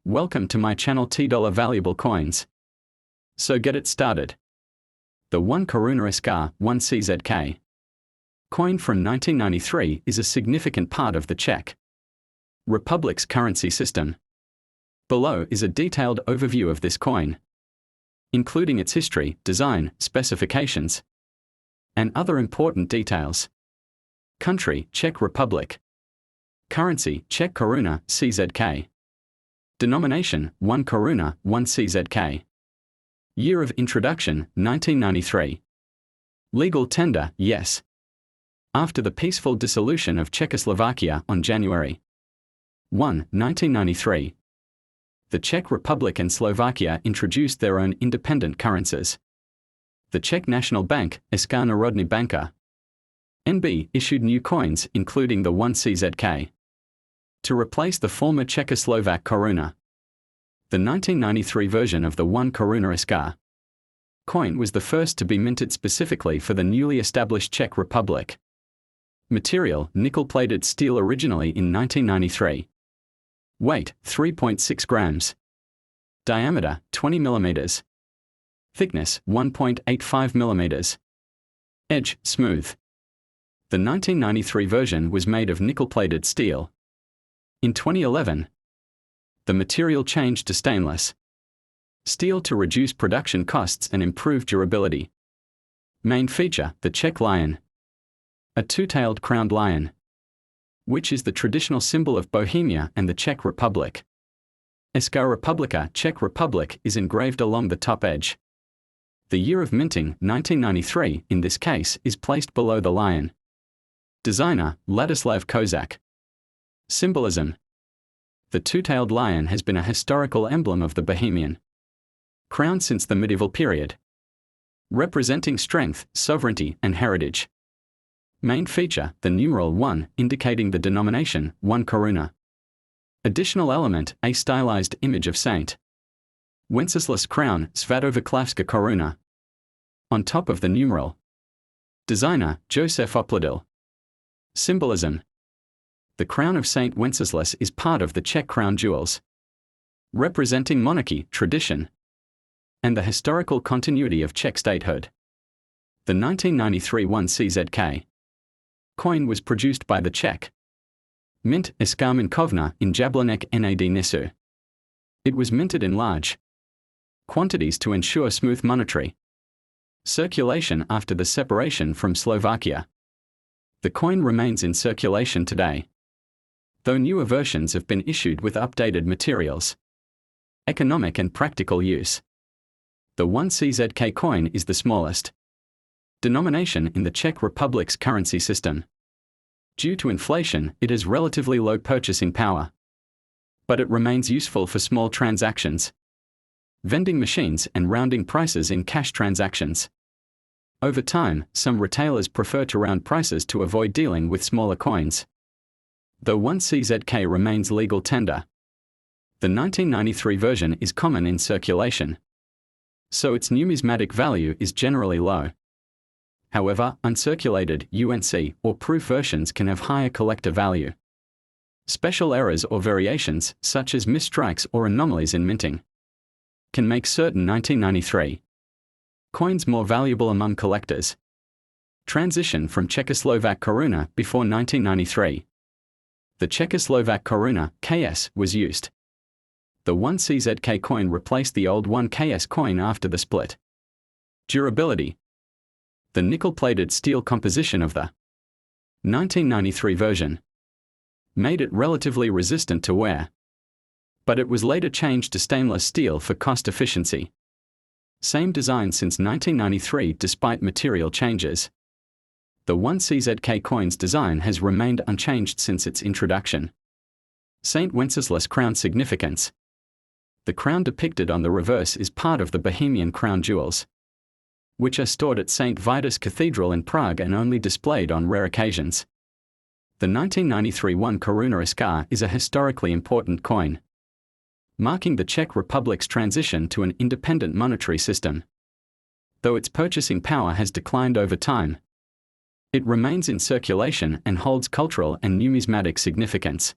Welcome to my channel $T Valuable Coins. So get it started. The 1 Koruna Czech 1 CZK coin from 1993 is a significant part of the Czech Republic's currency system. Below is a detailed overview of this coin, including its history, design, specifications, and other important details. Country: Czech Republic. Currency: Czech Koruna, CZK. Denomination: 1 Koruna, 1 CZK. Year of introduction: 1993. Legal tender: yes. After the peaceful dissolution of Czechoslovakia on January 1, 1993, the Czech Republic and Slovakia introduced their own independent currencies. The Czech National Bank, Česká národní banka, NB, issued new coins, including the 1 CZK, to replace the former Czechoslovak koruna. The 1993 version of the 1 Koruna Czech coin was the first to be minted specifically for the newly established Czech Republic. Material: nickel-plated steel, originally in 1993. Weight: 3.6 grams. Diameter: 20 mm. Thickness: 1.85 mm. Edge: smooth. The 1993 version was made of nickel-plated steel. In 2011, the material changed to stainless steel to reduce production costs and improve durability. Main feature: the Czech lion, a two-tailed crowned lion, which is the traditional symbol of Bohemia and the Czech Republic. Česká republika, Czech Republic, is engraved along the top edge. The year of minting, 1993, in this case, is placed below the lion. Designer: Ladislav Kozak. Symbolism: the two-tailed lion has been a historical emblem of the Bohemian crown since the medieval period, representing strength, sovereignty, and heritage. Main feature: the numeral 1, indicating the denomination, 1 Koruna. Additional element: a stylized image of Saint Wenceslas crown, Svatováclavská koruna, on top of the numeral. Designer: Josef Opladil. Symbolism: the crown of Saint Wenceslas is part of the Czech crown jewels, representing monarchy, tradition, and the historical continuity of Czech statehood. The 1993 1 CZK coin was produced by the Czech Mint Česká minkovna in Jablonec nad Nisou. It was minted in large quantities to ensure smooth monetary circulation after the separation from Slovakia. The coin remains in circulation today, though newer versions have been issued with updated materials. Economic and practical use. The 1 CZK coin is the smallest denomination in the Czech Republic's currency system. Due to inflation, it has relatively low purchasing power, but it remains useful for small transactions, vending machines, and rounding prices in cash transactions. Over time, some retailers prefer to round prices to avoid dealing with smaller coins. Though 1 CZK remains legal tender, the 1993 version is common in circulation, so its numismatic value is generally low. However, uncirculated, UNC, or proof versions can have higher collector value. Special errors or variations, such as misstrikes or anomalies in minting, can make certain 1993 coins more valuable among collectors. Transition from Czechoslovak koruna before 1993. The Czechoslovak koruna, KS, was used. The 1 CZK coin replaced the old 1 KS coin after the split. Durability. The nickel-plated steel composition of the 1993 version made it relatively resistant to wear, but it was later changed to stainless steel for cost efficiency. Same design since 1993 despite material changes. The 1 CZK coin's design has remained unchanged since its introduction. Saint Wenceslas crown significance. The crown depicted on the reverse is part of the Bohemian crown jewels, which are stored at St. Vitus Cathedral in Prague and only displayed on rare occasions. The 1993 1 Koruna Czech is a historically important coin, marking the Czech Republic's transition to an independent monetary system. Though its purchasing power has declined over time, it remains in circulation and holds cultural and numismatic significance.